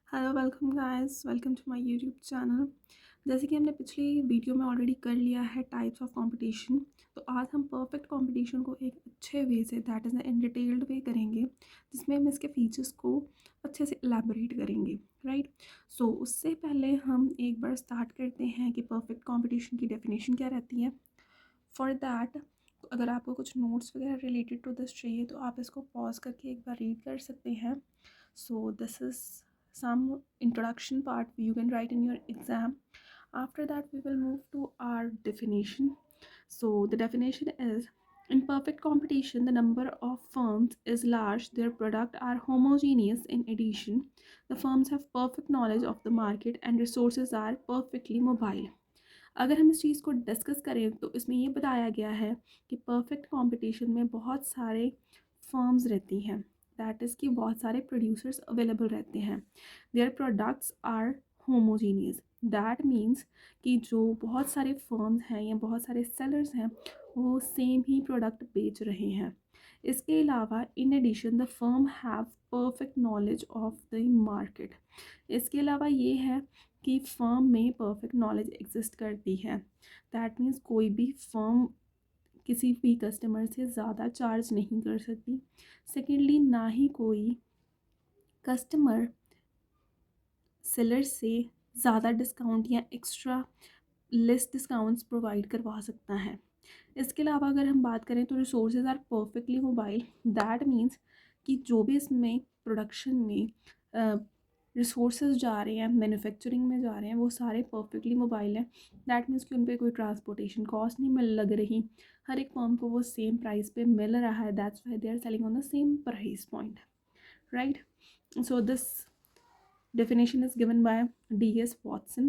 Hello welcome guys welcome to my YouTube channel. जैसे कि हमने पिछली वीडियो में ऑलरेडी कर लिया है टाइप्स ऑफ कंपटीशन, तो आज हम परफेक्ट कंपटीशन को एक अच्छे वे से that is in detailed way करेंगे, जिसमें हम इसके फीचर्स को अच्छे से इलेबोरेट करेंगे। राइट। सो उससे पहले हम एक बार स्टार्ट करते हैं कि परफेक्ट कंपटीशन की डेफिनेशन क्या रहती है। फॉर दैट अगर आपको कुछ नोट्स वगैरह रिलेटेड टू दिस चाहिए तो आप इसको पॉज करके एक बार रीड कर सकते हैं। So this is some introduction part you can write in your exam. After that we will move to our definition. So the definition is, in perfect competition the number of firms is large, their product are homogeneous. In addition, the firms have perfect knowledge of the market and resources are perfectly mobile. अगर हम इस चीज़ को discuss करें तो इसमें ये बताया गया है कि परफेक्ट कंपटीशन में बहुत सारे फर्म्स रहती हैं, दैट इज़ कि बहुत सारे प्रोड्यूसर्स अवेलेबल रहते हैं। Their products are homogeneous, that means कि जो बहुत सारे फर्म्स हैं या बहुत सारे सेलर्स हैं वो सेम ही प्रोडक्ट बेच रहे हैं। इसके अलावा in addition the firm have perfect knowledge of the market. इसके अलावा ये है कि फर्म में परफेक्ट नॉलेज एग्जिस्ट करती है। दैट मीन्स कोई भी फर्म किसी भी कस्टमर से ज़्यादा चार्ज नहीं कर सकती। सेकेंडली, ना ही कोई कस्टमर सेलर से ज़्यादा डिस्काउंट या एक्स्ट्रा लेस डिस्काउंट्स प्रोवाइड करवा सकता है। इसके अलावा अगर हम बात करें तो resources are perfectly mobile. That means कि जो भी इसमें प्रोडक्शन में रिसोर्सेज जा रहे हैं, मैन्युफैक्चरिंग में जा रहे हैं, वो सारे परफेक्टली मोबाइल हैं। दैट मीन्स कि उन पर कोई ट्रांसपोर्टेशन कॉस्ट नहीं मिल लग रही, हर एक फर्म को वो सेम प्राइस पे मिल रहा है। That's why they are selling on the same price point. Right. So this definition is given by D.S. Watson.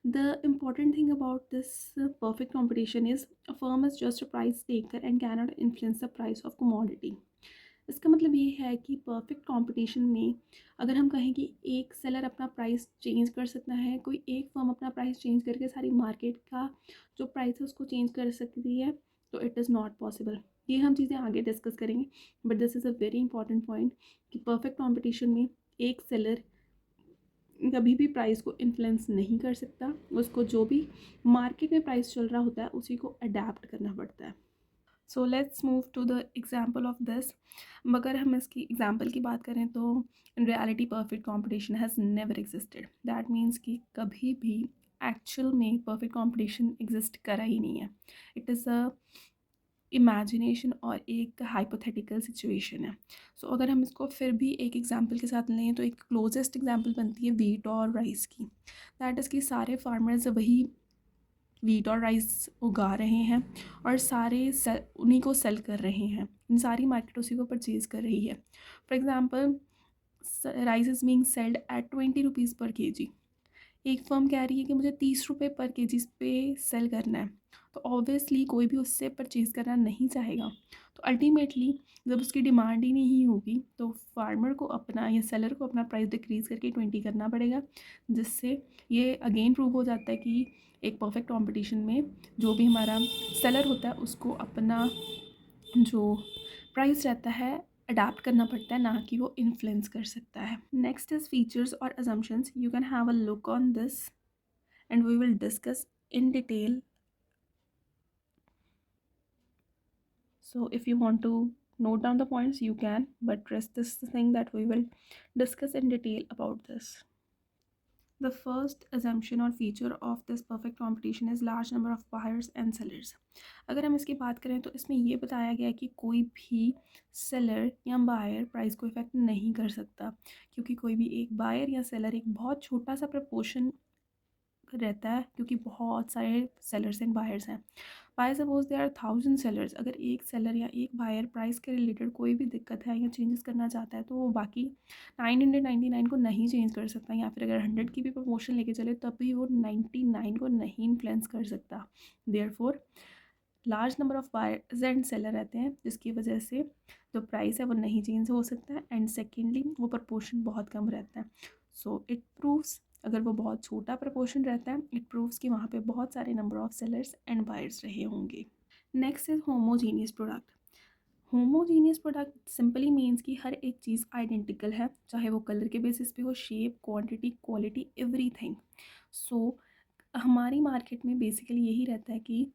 The important thing about this perfect competition is a firm is just a price taker and cannot influence the price of commodity. इसका मतलब ये है कि perfect competition में अगर हम कहें कि एक सेलर अपना प्राइस चेंज कर सकता है, कोई एक फर्म अपना प्राइस चेंज करके सारी मार्केट का जो प्राइस है उसको चेंज कर सकती है, तो इट इज़ नॉट पॉसिबल। ये हम चीज़ें आगे डिस्कस करेंगे, but this is a very important point कि परफेक्ट कंपटीशन में एक सेलर कभी भी प्राइस को इन्फ्लुएंस नहीं कर सकता, उसको जो भी मार्केट में प्राइस चल रहा होता है उसी को अडेप्ट करना पड़ता है। So let's move to the example of this. मगर हम इसकी एग्जाम्पल की बात करें तो in reality perfect competition has never existed. That means कि कभी भी एक्चुअल में परफेक्ट कॉम्पिटिशन एग्जिस्ट करा ही नहीं है। इट इज़ अ इमेजिनेशन और एक हाइपोथेटिकल सिचुएशन है। सो अगर हम इसको फिर भी एक एग्जांपल के साथ लें तो एक क्लोजेस्ट एग्जांपल बनती है वीट और राइस की। दैट इज़ कि सारे फार्मर्स वही वीट और राइस उगा रहे हैं और सारे उन्हीं को सेल कर रहे हैं, इन सारी मार्केट उसी को परचेज़ कर रही है। For example, rice is being sold at 20 rupees per KG. एक फर्म कह रही है कि मुझे 30 रुपये पर केजी पे सेल करना है, तो ऑब्वियसली कोई भी उससे परचेज़ करना नहीं चाहेगा। तो अल्टीमेटली जब उसकी डिमांड ही नहीं होगी तो फार्मर को अपना या सेलर को अपना प्राइस डिक्रीज़ करके 20 करना पड़ेगा, जिससे ये अगेन प्रूव हो जाता है कि एक परफेक्ट कंपटीशन में जो भी हमारा सेलर होता है उसको अपना जो प्राइस रहता है अडाप्ट करना पड़ता है, ना कि वो इन्फ्लुएंस कर सकता है। नेक्स्ट इज फीचर्स और assumptions. You can have a look on this and we will discuss in detail. So if you want to note down the points you can, but rest is the thing that we will discuss in detail about this. The first assumption or feature of this perfect competition is large number of buyers and sellers. अगर हम इसकी बात करें तो इसमें ये बताया गया है कि कोई भी सेलर या बायर प्राइस को इफेक्ट नहीं कर सकता, क्योंकि कोई भी एक बायर या सेलर एक बहुत छोटा सा प्रपोर्शन रहता है, क्योंकि बहुत सारे सेलर्स एंड बायर्स हैं। By suppose there are 1000 sellers, अगर एक सेलर या एक बायर प्राइस के रिलेटेड कोई भी दिक्कत है या चेंजेस करना चाहता है तो वो बाकी 999 को नहीं चेंज कर सकता, या फिर अगर 100 की भी प्रमोशन लेके चले तब भी वो 99 को नहीं इन्फ्लुएंस कर सकता। Therefore large number of buyers and seller रहते हैं, जिसकी वजह से जो प्राइस है वो नहीं चेंज हो सकता है, एंड सेकेंडली वो प्रपोर्शन बहुत कम रहता है। सो इट प्रूव्स, अगर वो बहुत छोटा प्रपोर्शन रहता है, इट प्रूव्स कि वहाँ पे बहुत सारे number of sellers and buyers रहे होंगे। Next is homogeneous product. Homogeneous product simply means कि हर एक चीज़ आइडेंटिकल है, चाहे वो कलर के बेसिस पे हो, शेप, क्वांटिटी, क्वालिटी, एवरीथिंग। सो हमारी मार्केट में बेसिकली यही रहता है कि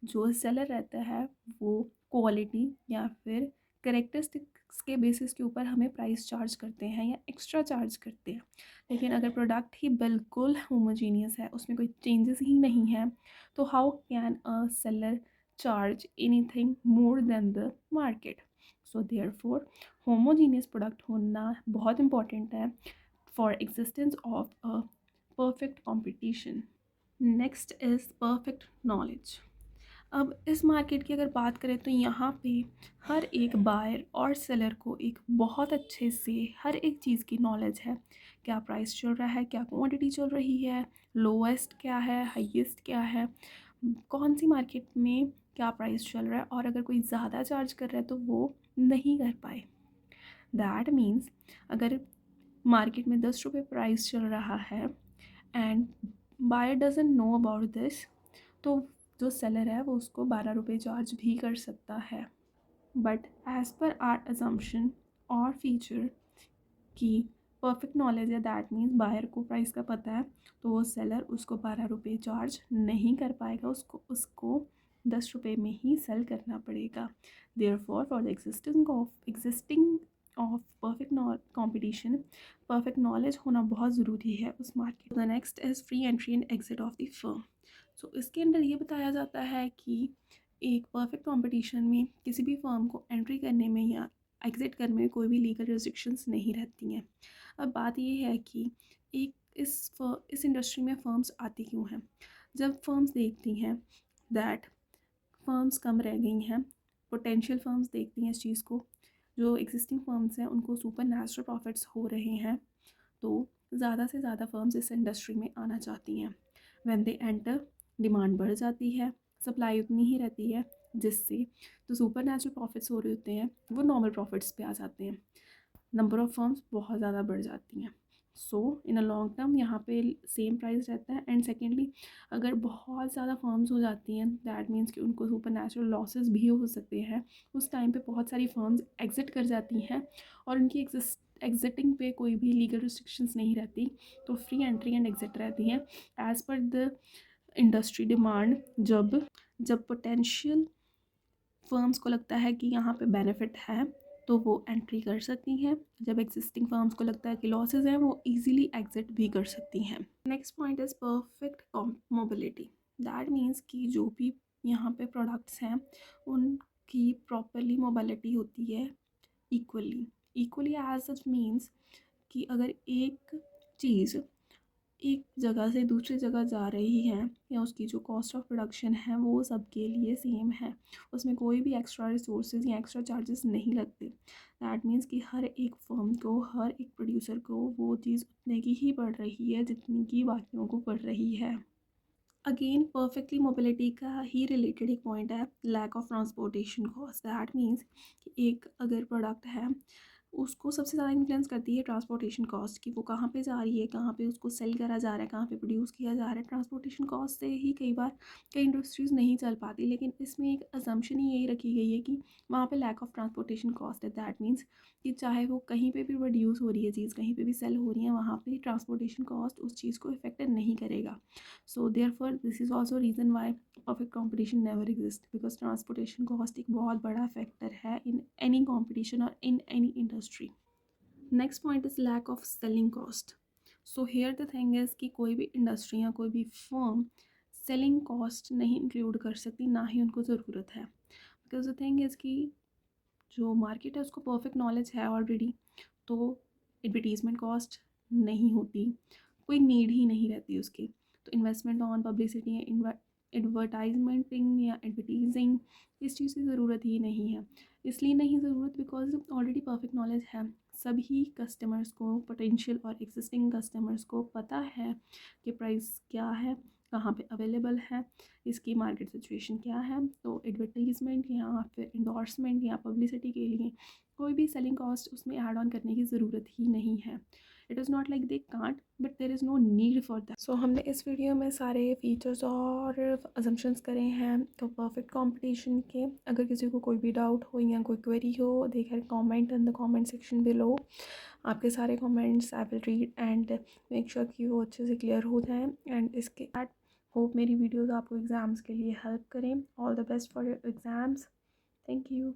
जो सेलर रहता है वो क्वालिटी या फिर करेक्टरिस्टिक्स के बेसिस के ऊपर हमें प्राइस चार्ज करते हैं या एक्स्ट्रा चार्ज करते हैं। लेकिन अगर प्रोडक्ट ही बिल्कुल होमोजीनियस है, उसमें कोई चेंजेस ही नहीं है, तो how can a seller charge anything more than the market? So therefore homogeneous product होना बहुत इंपॉर्टेंट है for existence of a perfect competition. Next is perfect knowledge. अब इस मार्केट की अगर बात करें तो यहाँ पे हर एक बायर और सेलर को एक बहुत अच्छे से हर एक चीज़ की नॉलेज है। क्या प्राइस चल रहा है, क्या क्वांटिटी चल रही है, लोएस्ट क्या है, हाईएस्ट क्या है, कौन सी मार्केट में क्या प्राइस चल रहा है, और अगर कोई ज़्यादा चार्ज कर रहा है तो वो नहीं कर पाए। दैट मीन्स अगर मार्केट में 10 रुपये प्राइस चल रहा है and buyer doesn't know about this, तो जो सेलर है वो उसको 12 रुपये चार्ज भी कर सकता है। But as per our assumption और फीचर कि परफेक्ट नॉलेज है, दैट मीन्स बायर को प्राइस का पता है, तो वो सेलर उसको 12 रुपये चार्ज नहीं कर पाएगा, उसको उसको 10 रुपये में ही सेल करना पड़ेगा। Therefore for the existing of perfect competition, perfect knowledge होना बहुत ज़रूरी है उस market. The next is free entry and exit of the firm. So इसके अंदर ये बताया जाता है कि एक परफेक्ट कंपटीशन में किसी भी फर्म को एंट्री करने में या एग्ज़िट करने में कोई भी लीगल रिस्ट्रिक्शंस नहीं रहती हैं। अब बात ये है कि एक इस इंडस्ट्री में फ़र्म्स आती क्यों हैं? जब फर्म्स देखती हैं दैट फर्म्स कम रह गई हैं, पोटेंशियल फर्म्स देखती हैं इस चीज़ को, जो एग्जिस्टिंग फर्म्स हैं उनको सुपर नेचुरल प्रॉफिट्स हो रहे हैं, तो ज़्यादा से ज़्यादा फर्म्स इस इंडस्ट्री में आना चाहती हैं। व्हेन दे एंटर, डिमांड बढ़ जाती है, सप्लाई उतनी ही रहती है, जिससे जो सुपर नेचुरल प्रॉफिट्स हो रहे होते हैं वो नॉर्मल प्रॉफिट्स पे आ जाते हैं, नंबर ऑफ़ फर्म्स बहुत ज़्यादा बढ़ जाती हैं। सो इन अ लॉन्ग टर्म यहाँ पे सेम प्राइस रहता है। एंड सेकेंडली अगर बहुत ज़्यादा फर्म्स हो जाती हैं, दैट मीन्स कि उनको सुपर नेचुरल लॉसेस भी हो सकते हैं। उस टाइम पे बहुत सारी फर्म्स एग्जिट कर जाती हैं और उनकी एग्जिटिंग पे कोई भी लीगल रिस्ट्रिक्शंस नहीं रहती, तो फ्री एंट्री एंड एग्जिट रहती हैं as per the industry demand. जब जब पोटेंशियल फर्म्स को लगता है कि यहाँ पे बेनिफिट है तो वो एंट्री कर सकती हैं, जब एग्जिस्टिंग फर्म्स को लगता है कि लॉसेज हैं वो इजीली एग्जिट भी कर सकती हैं। Next point is perfect mobility. That means कि जो भी यहाँ पे प्रोडक्ट्स हैं उनकी प्रॉपरली मोबिलिटी होती है इक्वली एज सच मीन्स कि अगर एक चीज़ एक जगह से दूसरी जगह जा रही है या उसकी जो कॉस्ट ऑफ प्रोडक्शन है वो सबके लिए सेम है, उसमें कोई भी एक्स्ट्रा रिसोर्सेज या एक्स्ट्रा चार्जेस नहीं लगते। दैट मीन्स कि हर एक फर्म को, हर एक प्रोड्यूसर को वो चीज़ उतने की ही पड़ रही है जितनी की बाकियों को पड़ रही है। अगेन परफेक्टली मोबिलिटी का ही रिलेटेड एक पॉइंट है lack of transportation cost. That means कि एक अगर प्रोडक्ट है उसको सबसे ज़्यादा इन्फ्लुएंस करती है ट्रांसपोर्टेशन कॉस्ट, कि वो कहाँ पे जा रही है, कहाँ पे उसको सेल करा जा रहा है, कहाँ पे प्रोड्यूस किया जा रहा है। ट्रांसपोर्टेशन कॉस्ट से ही कई बार कई इंडस्ट्रीज़ नहीं चल पाती, लेकिन इसमें एक अजम्पशन ही यही रखी गई है कि वहाँ पे लैक ऑफ ट्रांसपोर्टेशन कॉस्ट है। दैट मीन्स कि चाहे वो कहीं पे भी प्रोड्यूस हो रही है चीज़, कहीं पे भी सेल हो रही है, वहाँ पे ट्रांसपोर्टेशन कॉस्ट उस चीज़ को इफेक्ट नहीं करेगा। So therefore this is also reason why perfect competition never exist, because transportation cost एक बहुत बड़ा फैक्टर है इन एनी कॉम्पिटिशन और in any industry. Next point is lack of selling cost. So here the thing is कि कोई भी industry या कोई भी फर्म सेलिंग कॉस्ट नहीं इंक्लूड कर सकती, ना ही उनको ज़रूरत है। बिकॉज द थिंग इज़ कि जो मार्केट है उसको परफेक्ट नॉलेज है ऑलरेडी, तो एडवर्टीज़मेंट कॉस्ट नहीं होती, कोई नीड ही नहीं रहती उसकी। तो इन्वेस्टमेंट ऑन पब्लिसिटी या एडवर्टाइजमेंटिंग या एडवर्टीजिंग, इस चीज़ की ज़रूरत ही नहीं है। इसलिए नहीं ज़रूरत बिकॉज ऑलरेडी परफेक्ट नॉलेज है। सभी कस्टमर्स को, पोटेंशियल और एग्जिस्टिंग कस्टमर्स को पता है कि प्राइस क्या है, कहाँ पे अवेलेबल है, इसकी मार्केट सिचुएशन क्या है। तो एडवर्टीज़मेंट या फिर इंडोर्समेंट या पब्लिसिटी के लिए कोई भी सेलिंग कॉस्ट उसमें ऐड ऑन करने की ज़रूरत ही नहीं है। It is not like they can't, but there is no need for that. So हमने इस वीडियो में सारे फीचर्स और अजम्पशंस करे हैं तो परफेक्ट कंपटीशन के। अगर किसी को कोई भी डाउट हो या कोई क्वेरी हो, they can comment in the comment section below. आपके सारे comments I will read and make sure कि वो अच्छे से क्लियर हो जाएं। एंड इसके बाद होप मेरी वीडियोस आपको एग्ज़ाम्स के लिए हेल्प करें। All the best for your exams. Thank you.